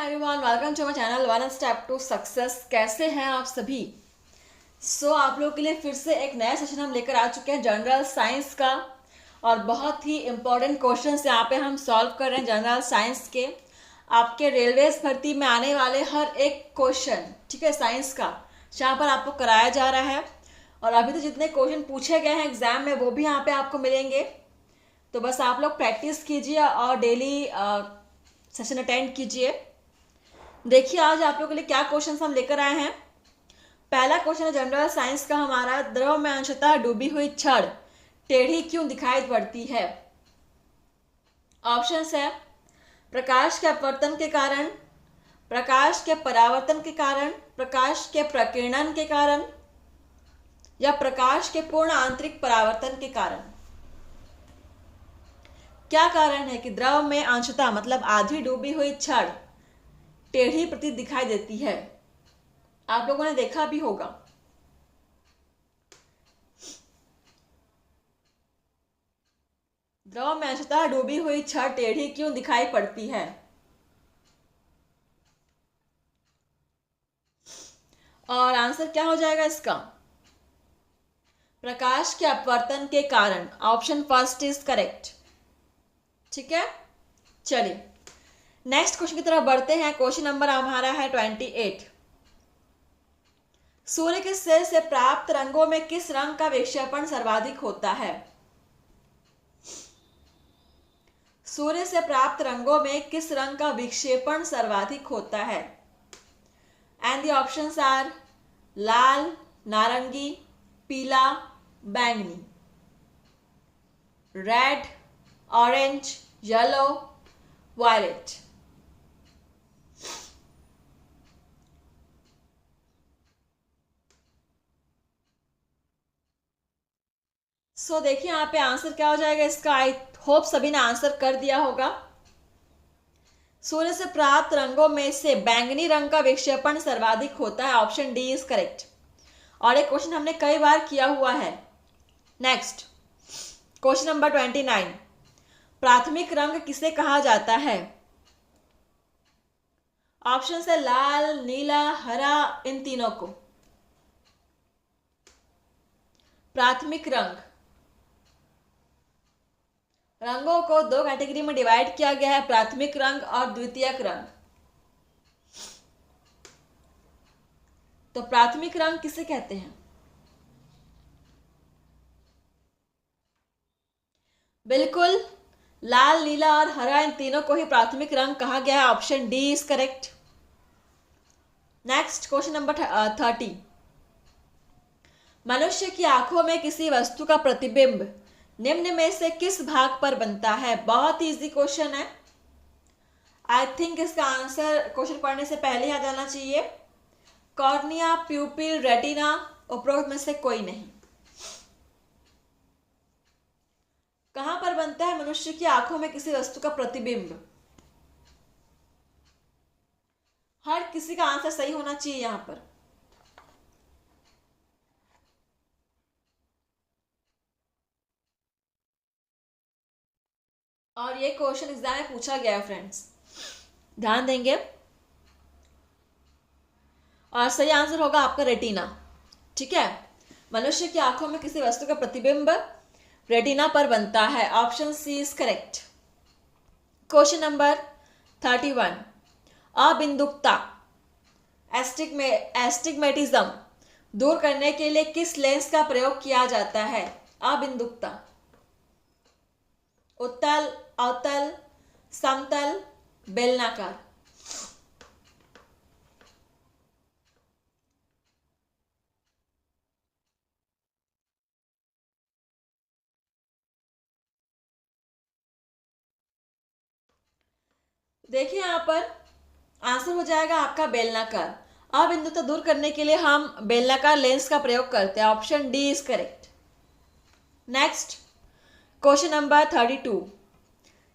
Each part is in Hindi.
Everyone, welcome to my channel one step to success. कैसे हैं आप सभी? आप लोगों के लिए फिर से एक नया सेशन हम लेकर आ चुके हैं जनरल साइंस का, और बहुत ही इंपॉर्टेंट क्वेश्चंस यहाँ पे हम सॉल्व कर रहे हैं जनरल साइंस के। आपके रेलवेज भर्ती में आने वाले हर एक क्वेश्चन, ठीक है, साइंस का यहाँ पर आपको कराया जा रहा है। और अभी तो जितने क्वेश्चन पूछे गए हैं एग्जाम में वो भी यहाँ पे आपको मिलेंगे। तो बस आप लोग प्रैक्टिस कीजिए और डेली सेशन अटेंड कीजिए। देखिए आज आप लोगों के लिए क्या क्वेश्चन हम लेकर आए हैं। पहला क्वेश्चन है जनरल साइंस का हमारा, द्रव में अंशतः डूबी हुई छड़ टेढ़ी क्यों दिखाई पड़ती है? ऑप्शंस है प्रकाश के अपवर्तन के कारण, प्रकाश के परावर्तन के कारण, प्रकाश के प्रकीर्णन के कारण, या प्रकाश के पूर्ण आंतरिक परावर्तन के कारण। क्या कारण है कि द्रव में अंशतः मतलब आधी डूबी हुई छड़ टेढ़ी प्रतीत दिखाई देती है? आप लोगों ने देखा भी होगा। द्रव में अंशतः डूबी हुई छड़ टेढ़ी क्यों दिखाई पड़ती है? और आंसर क्या हो जाएगा इसका? प्रकाश के अपवर्तन के कारण। Option first is correct. ठीक है, चलिए नेक्स्ट क्वेश्चन की तरफ बढ़ते हैं। क्वेश्चन नंबर हमारा है 28। सूर्य के सिर से प्राप्त रंगों में किस रंग का विक्षेपण सर्वाधिक होता है? सूर्य से प्राप्त रंगों में किस रंग का विक्षेपण सर्वाधिक होता है? एंड द ऑप्शंस आर लाल, नारंगी, पीला, बैंगनी, रेड, ऑरेंज, येलो, वायलेट। देखिए यहाँ पे आंसर क्या हो जाएगा इसका। आई होप सभी ने आंसर कर दिया होगा। सूर्य से प्राप्त रंगों में से बैंगनी रंग का विक्षेपण सर्वाधिक होता है। Option D is correct. और एक क्वेश्चन हमने कई बार किया हुआ है। Next question number 29। प्राथमिक रंग किसे कहा जाता है? ऑप्शन है लाल, नीला, हरा, इन तीनों को। प्राथमिक रंग, रंगों को दो कैटेगरी में डिवाइड किया गया है, प्राथमिक रंग और द्वितीयक रंग। तो प्राथमिक रंग किसे कहते हैं? बिल्कुल, लाल, नीला और हरा, इन तीनों को ही प्राथमिक रंग कहा गया है। Option D is correct. Next question number 30। मनुष्य की आंखों में किसी वस्तु का प्रतिबिंब निम्न में से किस भाग पर बनता है? बहुत ही इजी क्वेश्चन है। आई थिंक इसका आंसर क्वेश्चन पढ़ने से पहले ही आ जाना चाहिए। कॉर्निया, प्यूपिल, रेटिना, उपरोक्त में से कोई नहीं। कहां पर बनता है मनुष्य की आंखों में किसी वस्तु का प्रतिबिंब? हर किसी का आंसर सही होना चाहिए यहां पर। और ये क्वेश्चन एग्जाम में पूछा गया है फ्रेंड्स, ध्यान देंगे। और सही आंसर होगा आपका रेटिना। ठीक है, मनुष्य की आंखों में किसी वस्तु का प्रतिबिंब रेटिना पर बनता है। Option C is correct. Question number 31। अबिंदुकता एस्टिग्मेटिज्म दूर करने के लिए किस लेंस का प्रयोग किया जाता है? अबिंदुकता, उत्तल, अवतल, समतल, बेलनाकार। देखिए यहां पर आंसर हो जाएगा आपका बेलनाकार। अबिंदुता दूर करने के लिए हम बेलनाकार लेंस का प्रयोग करते हैं। Option D is correct. Next question number 32।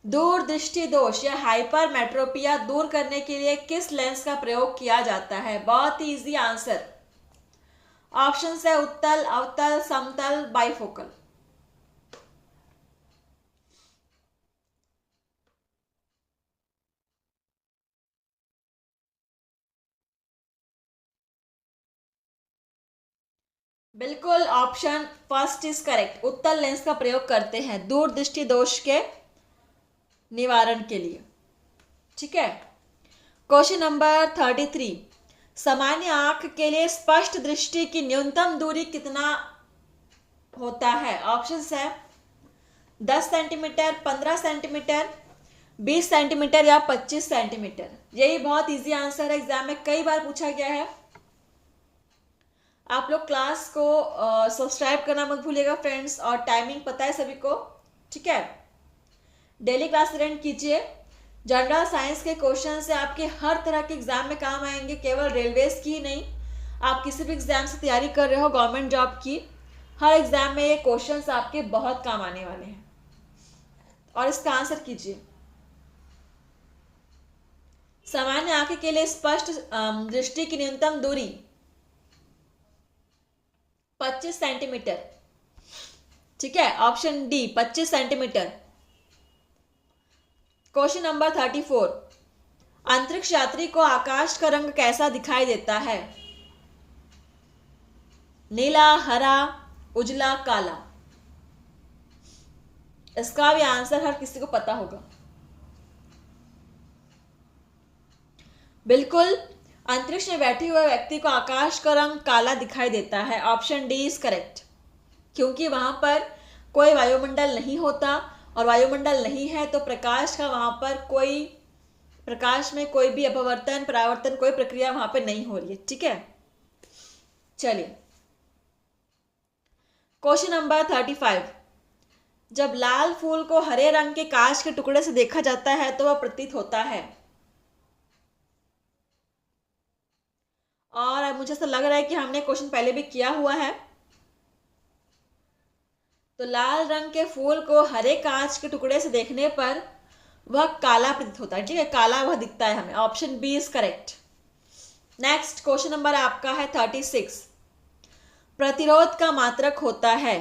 दूरदृष्टि दोष या हाइपरमेट्रोपिया दूर करने के लिए किस लेंस का प्रयोग किया जाता है? बहुत ही इजी आंसर। ऑप्शन है उत्तल, अवतल, समतल, बाइफोकल। बिल्कुल, ऑप्शन फर्स्ट इज करेक्ट। उत्तल लेंस का प्रयोग करते हैं दूरदृष्टि दोष के निवारण के लिए। ठीक है, क्वेश्चन नंबर 33, सामान्य आंख के लिए स्पष्ट दृष्टि की न्यूनतम दूरी कितना होता है? ऑप्शंस है 10 सेंटीमीटर, 15 सेंटीमीटर, 20 सेंटीमीटर या 25 सेंटीमीटर। यही बहुत इजी आंसर है, एग्जाम में कई बार पूछा गया है। आप लोग क्लास को सब्सक्राइब करना मत भूलिएगा फ्रेंड्स, और टाइमिंग पता है सभी को। ठीक है, डेली क्लास अटेंड कीजिए। जनरल साइंस के क्वेश्चन से आपके हर तरह के एग्जाम में काम आएंगे, केवल रेलवेज की ही नहीं। आप किसी भी एग्जाम से तैयारी कर रहे हो गवर्नमेंट जॉब की, हर एग्जाम में ये क्वेश्चंस आपके बहुत काम आने वाले हैं, और इसका आंसर कीजिए। सामान्य आंख के लिए स्पष्ट दृष्टि की न्यूनतम दूरी 25 सेंटीमीटर। ठीक है, option D 25 centimetre. Question number 34, अंतरिक्ष यात्री को आकाश का रंग कैसा दिखाई देता है? नीला, हरा, उजला, काला। इसका भी आंसर हर किसी को पता होगा। बिल्कुल, अंतरिक्ष में बैठे हुए व्यक्ति को आकाश का रंग काला दिखाई देता है। ऑप्शन डी इज करेक्ट, क्योंकि वहां पर कोई वायुमंडल नहीं होता, और वायुमंडल नहीं है तो प्रकाश का वहां पर कोई, प्रकाश में कोई भी अपवर्तन परावर्तन कोई प्रक्रिया वहां पर नहीं हो रही है। ठीक है, चलिए क्वेश्चन नंबर 35, जब लाल फूल को हरे रंग के कांच के टुकड़े से देखा जाता है तो वह प्रतीत होता है। और मुझे ऐसा लग रहा है कि हमने क्वेश्चन पहले भी किया हुआ है। तो लाल रंग के फूल को हरे कांच के टुकड़े से देखने पर वह काला प्रतीत होता है। ठीक है, काला वह दिखता है हमें। Option B is correct. Next question number आपका है 36, प्रतिरोध का मात्रक होता है।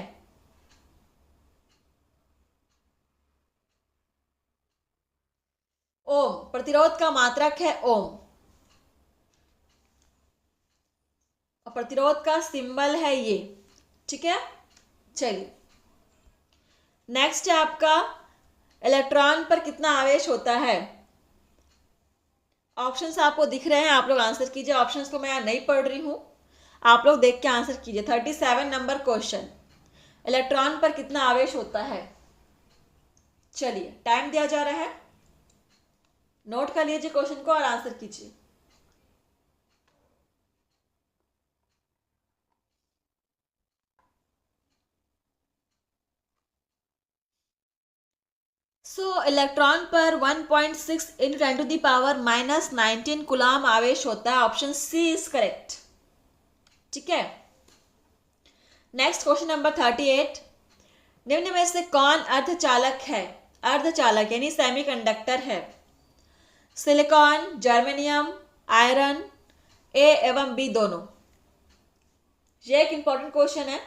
ओम, प्रतिरोध का मात्रक है ओम, और प्रतिरोध का सिंबल है ये। ठीक है, चलिए नेक्स्ट है आपका, इलेक्ट्रॉन पर कितना आवेश होता है? ऑप्शंस आपको दिख रहे हैं, आप लोग आंसर कीजिए। ऑप्शंस को मैं यहाँ नहीं पढ़ रही हूं, आप लोग देख के आंसर कीजिए। 37 नंबर क्वेश्चन, इलेक्ट्रॉन पर कितना आवेश होता है? चलिए टाइम दिया जा रहा है, नोट कर लीजिए क्वेश्चन को और आंसर कीजिए। इलेक्ट्रॉन पर 1.6 into 10 to the power -19 coulomb आवेश होता है। Option C is correct. ठीक है, नेक्स्ट क्वेश्चन नंबर 38, निम्न में से कौन अर्धचालक है? अर्धचालक यानी सेमीकंडक्टर है। सिलिकॉन, जर्मेनियम, आयरन, ए एवं बी दोनों। ये एक इंपॉर्टेंट क्वेश्चन है,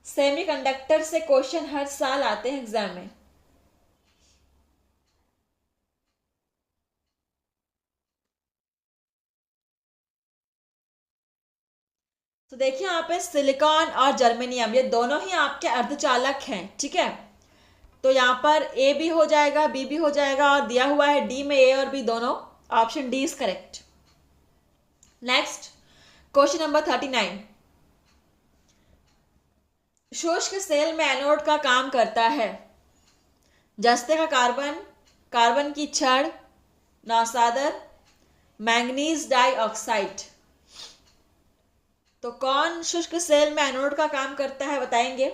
सेमीकंडक्टर से क्वेश्चन हर साल आते हैं एग्जाम में। तो देखिए यहाँ पे सिलिकॉन और जर्मेनियम ये दोनों ही आपके अर्धचालक हैं। ठीक है, तो यहाँ पर ए भी हो जाएगा, बी भी हो जाएगा, और दिया हुआ है डी में ए और बी दोनों। Option D is correct. Next question number 39, शुष्क सेल में एनोड का काम करता है। जस्ते का कार्बन, कार्बन की छड़, नौसादर, मैंगनीज डाइऑक्साइड। तो कौन शुष्क सेल में एनोड का काम करता है, बताएंगे?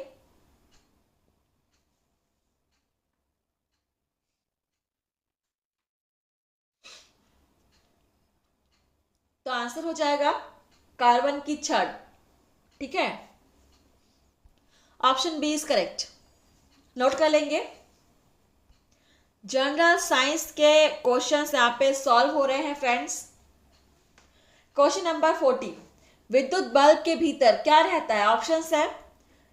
तो आंसर हो जाएगा कार्बन की छड़। ठीक है, option B is correct. Note कर लेंगे। जनरल साइंस के क्वेश्चंस यहाँ पे सॉल्व हो रहे हैं फ्रेंड्स। क्वेश्चन नंबर 40, विद्युत बल्ब के भीतर क्या रहता है? ऑप्शंस है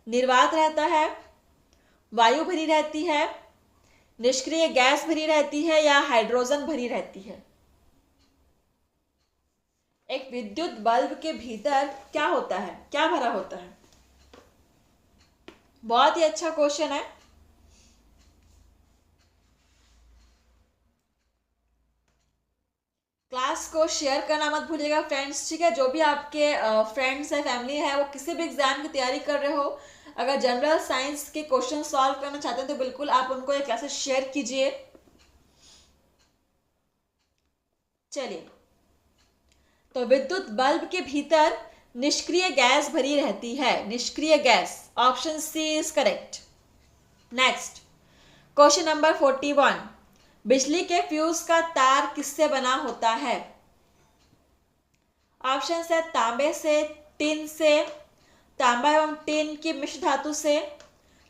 निर्वात रहता है, वायु भरी रहती है, निष्क्रिय गैस भरी रहती है, या हाइड्रोजन भरी रहती है। एक विद्युत बल्ब के भीतर क्या होता है, क्या भरा होता है? बहुत ही अच्छा क्वेश्चन है। क्लास को शेयर करना मत भूलिएगा फ्रेंड्स, ठीक है। जो भी आपके फ्रेंड्स है, फैमिली है, वो किसी भी एग्जाम की तैयारी कर रहे हो, अगर जनरल साइंस के क्वेश्चन सॉल्व करना चाहते हैं तो बिल्कुल आप उनको ये क्लासेस शेयर कीजिए। चलिए, तो विद्युत बल्ब के भीतर निष्क्रिय गैस भरी रहती है, निष्क्रिय gas, option C is correct. Next question number 41, बिजली के फ्यूज का तार किससे बना होता है? ऑप्शन है तांबे से, टिन से, तांबा एवं टिन की मिश्र धातु से,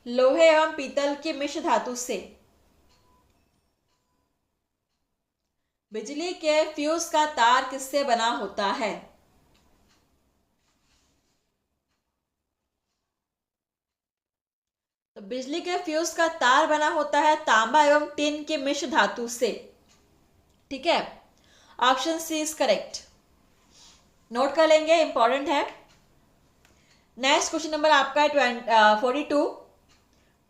लोहे एवं पीतल की मिश्र धातु से। बिजली के फ्यूज का तार किससे बना होता है? तो बिजली के फ्यूज का तार बना होता है तांबा एवं टिन के मिश्र धातु से, ठीक है। Option C is correct, note कर लेंगे, इंपॉर्टेंट है। नेक्स्ट क्वेश्चन नंबर आपका है 42,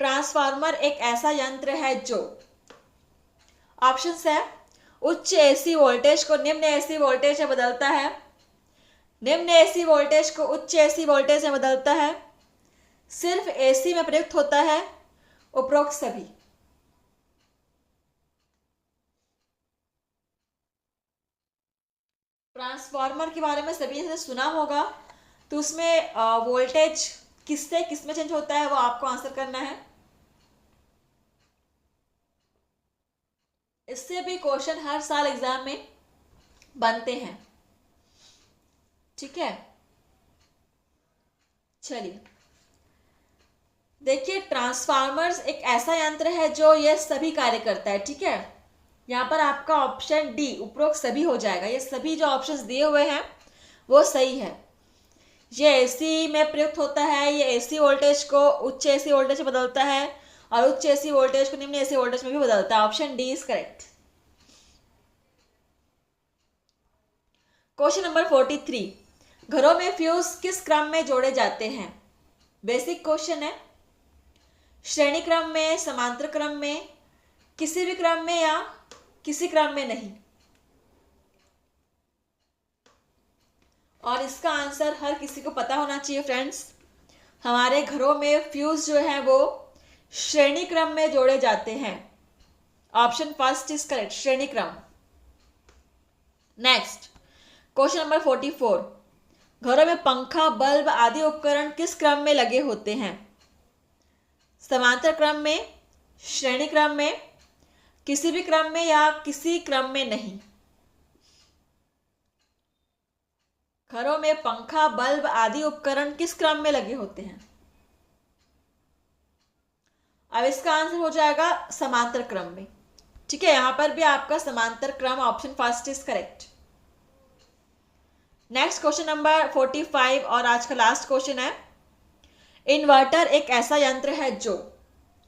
ट्रांसफार्मर एक ऐसा यंत्र है जो, ऑप्शन है उच्च एसी वोल्टेज को निम्न एसी वोल्टेज से बदलता है, निम्न एसी वोल्टेज को उच्च एसी वोल्टेज में बदलता है, सिर्फ एसी में प्रयुक्त होता है, उपरोक्त सभी। ट्रांसफार्मर के बारे में सभी ने सुना होगा, तो उसमें वोल्टेज किससे किसमें चेंज होता है वो आपको आंसर करना है। इससे भी क्वेश्चन हर साल एग्जाम में बनते हैं, ठीक है। चलिए देखिए, ट्रांसफार्मर्स एक ऐसा यंत्र है जो ये सभी कार्य करता है, ठीक है। यहाँ पर आपका ऑप्शन डी उपरोक्त सभी हो जाएगा, ये सभी जो ऑप्शंस दिए हुए हैं वो सही है। ये एसी में प्रयुक्त होता है, ये एसी वोल्टेज को उच्च एसी वोल्टेज से बदलता है और उच्च एसी वोल्टेज को निम्न एसी वोल्टेज में भी बदलता है। Option D is correct. Question number 43, घरों में फ्यूज किस क्रम में जोड़े जाते हैं? बेसिक क्वेश्चन है। श्रेणी क्रम में, समांतर क्रम में, किसी भी क्रम में या किसी क्रम में नहीं। और इसका आंसर हर किसी को पता होना चाहिए फ्रेंड्स। हमारे घरों में फ्यूज जो है वो श्रेणी क्रम में जोड़े जाते हैं। ऑप्शन फर्स्ट इज करेक्ट, श्रेणी क्रम। नेक्स्ट क्वेश्चन नंबर 44, घरों में पंखा, बल्ब आदि उपकरण किस क्रम में लगे होते हैं? समांतर क्रम में, श्रेणी क्रम में, किसी भी क्रम में या किसी क्रम में नहीं। घरों में पंखा, बल्ब आदि उपकरण किस क्रम में लगे होते हैं? अब इसका आंसर हो जाएगा समांतर क्रम में, ठीक है। यहां पर भी आपका समांतर क्रम, option first is correct. Next question number 45 और आज का लास्ट क्वेश्चन है, इन्वर्टर एक ऐसा यंत्र है जो,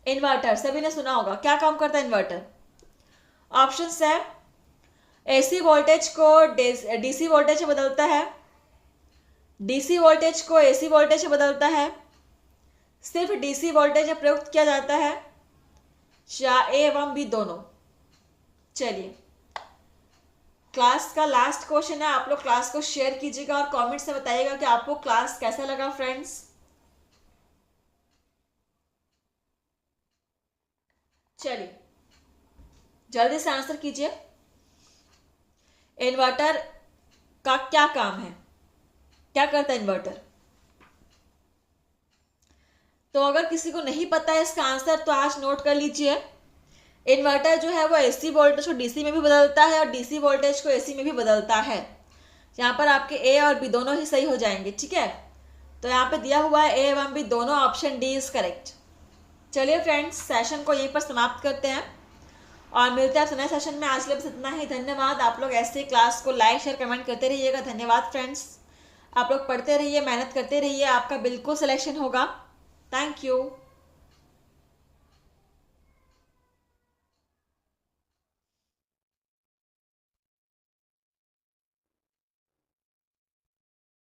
इन्वर्टर सभी ने सुना होगा, क्या काम करता है इन्वर्टर? ऑप्शंस है एसी वोल्टेज को डीसी वोल्टेज से बदलता है, डीसी वोल्टेज को एसी वोल्टेज से बदलता है, सिर्फ डीसी वोल्टेज में प्रयुक्त किया जाता है, या ए एवं बी दोनों। चलिए, क्लास का लास्ट क्वेश्चन है, आप लोग क्लास को शेयर कीजिएगा और कमेंट से बताइएगा कि आपको क्लास कैसा लगा फ्रेंड्स। चलिए जल्दी से आंसर कीजिए। इन्वर्टर का क्या काम है, क्या करता है इन्वर्टर? तो अगर किसी को नहीं पता है इसका आंसर तो आज नोट कर लीजिए। इन्वर्टर जो है वो एसी वोल्टेज को डीसी में भी बदलता है और डीसी वोल्टेज को एसी में भी बदलता है। यहाँ पर आपके ए और बी दोनों ही सही हो जाएंगे, ठीक है। तो यहाँ पे दिया हुआ है ए एवं बी दोनों, ऑप्शन डी इज करेक्ट। चलिए फ्रेंड्स, सेशन को यहीं पर समाप्त करते हैं और मिलते हैं नए सेशन में। आज के लिए बस इतना ही, धन्यवाद। आप लोग ऐसे क्लास को लाइक शेयर कमेंट करते रहिएगा। धन्यवाद फ्रेंड्स, आप लोग पढ़ते रहिए, मेहनत करते रहिए, आपका बिल्कुल सिलेक्शन होगा। Thank you.